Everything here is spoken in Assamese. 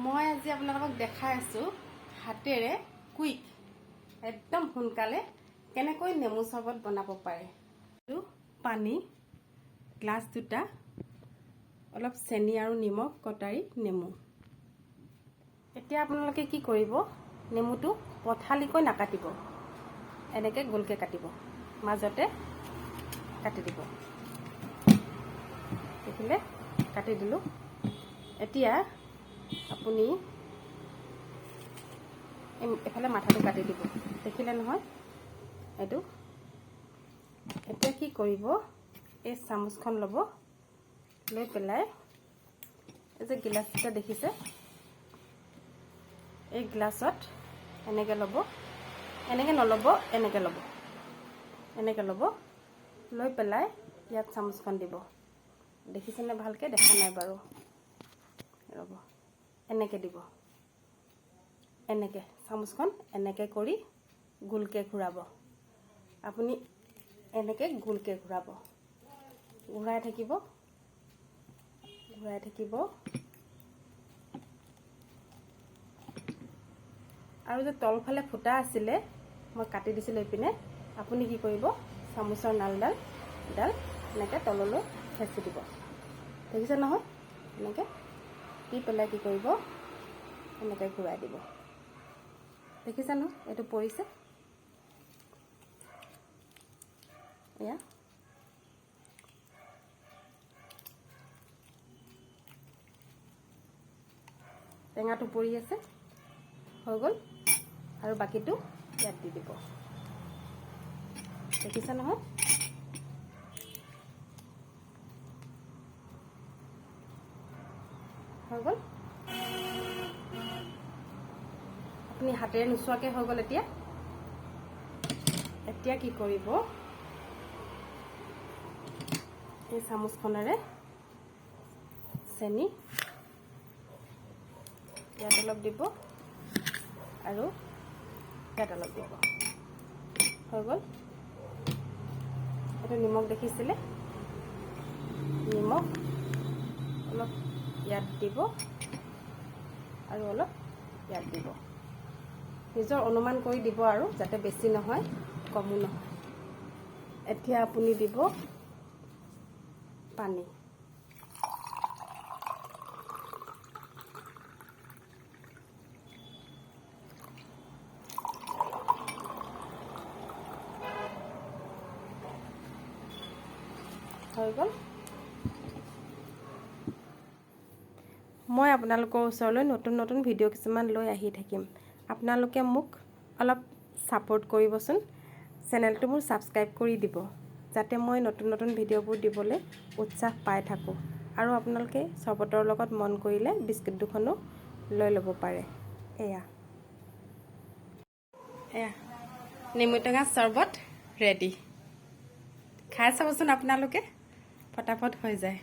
মই আজি আপোনালোকক দেখাই আছোঁ হাতেৰে কুইক একদম সোনকালে কেনেকৈ নেমু চৰবত বনাব পাৰে। পানী গ্লাছ দুটা, অলপ চেনি আৰু নিমখ, কটাৰী নেমু। এতিয়া আপোনালোকে কি কৰিব, নেমুটো পথালিকৈ নাকাটিব, এনেকৈ গোলকৈ কাটিব, মাজতে কাটি দিব। দেখিলে কাটি দিলোঁ। এতিয়া আপুনি এফালে মাথাটো কাটি দিব, দেখিলে নহয় এইটো। এতিয়া কি কৰিব, এই চামুচখন ল'ব, লৈ পেলাই এই যে গিলাচ এটা দেখিছে, এই গ্লাছত এনেকৈ ল'ব, এনেকৈ নল'ব, এনেকৈ ল'ব, এনেকৈ ল'ব, লৈ পেলাই ইয়াত চামুচখন দিব। দেখিছেনে ভালকৈ? দেখা নাই বাৰু, ৰ'ব, এনেকৈ দিব, এনেকৈ চামুচখন এনেকৈ কৰি গোলকৈ ঘূৰাব। আপুনি এনেকৈ গোলকৈ ঘূৰাব, ঘূৰাই থাকিব, ঘূৰাই থাকিব। আৰু যে তলফালে ফুটা আছিলে, মই কাটি দিছিলোঁ এইপিনে, আপুনি কি কৰিব, চামুচৰ নালডাল এনেকৈ তললৈ খেঁচি দিব। দেখিছে নহয়? এনেকৈ দি পেলাই কি কৰিব, এনেকৈ ঘূৰাই দিব। দেখিছে নহয়? এইটো পৰিছে, এয়া। টেঙাটো পৰি আছে, হৈ গ'ল। আৰু বাকীটো ইয়াত দি দিব। দেখিছে নহয়? হৈ গ'ল। আপুনি হাতেৰে নোচোৱাকৈ হৈ গ'ল। এতিয়া কি কৰিব, এই চামুচখনেৰে চেনি ইয়াত অলপ দিব আৰু ইয়াত অলপ দিব। হৈ গ'ল। এইটো নিমখ দেখিছিলে, নিমখ অলপ ইয়াত দিব আৰু অলপ ইয়াত দিব। নিজৰ অনুমান কৰি দিব আৰু, যাতে বেছি নহয় কমো নহয়। এতিয়া আপুনি দিব পানী। হৈ গ'ল। মই আপোনালোকৰ ওচৰলৈ নতুন নতুন ভিডিঅ' কিছুমান লৈ আহি থাকিম। আপোনালোকে মোক অলপ ছাপোৰ্ট কৰিবচোন। চেনেলটো মোৰ ছাবস্ক্ৰাইব কৰি দিব, যাতে মই নতুন নতুন ভিডিঅ'বোৰ দিবলৈ উৎসাহ পাই থাকোঁ। আৰু আপোনালোকে চৰবতৰ লগত মন কৰিলে বিস্কুট দুখনো লৈ ল'ব পাৰে। এয়া নেমু টেঙা চৰবত ৰেডি। খাই চাবচোন আপোনালোকে, ফটাফট হৈ যায়।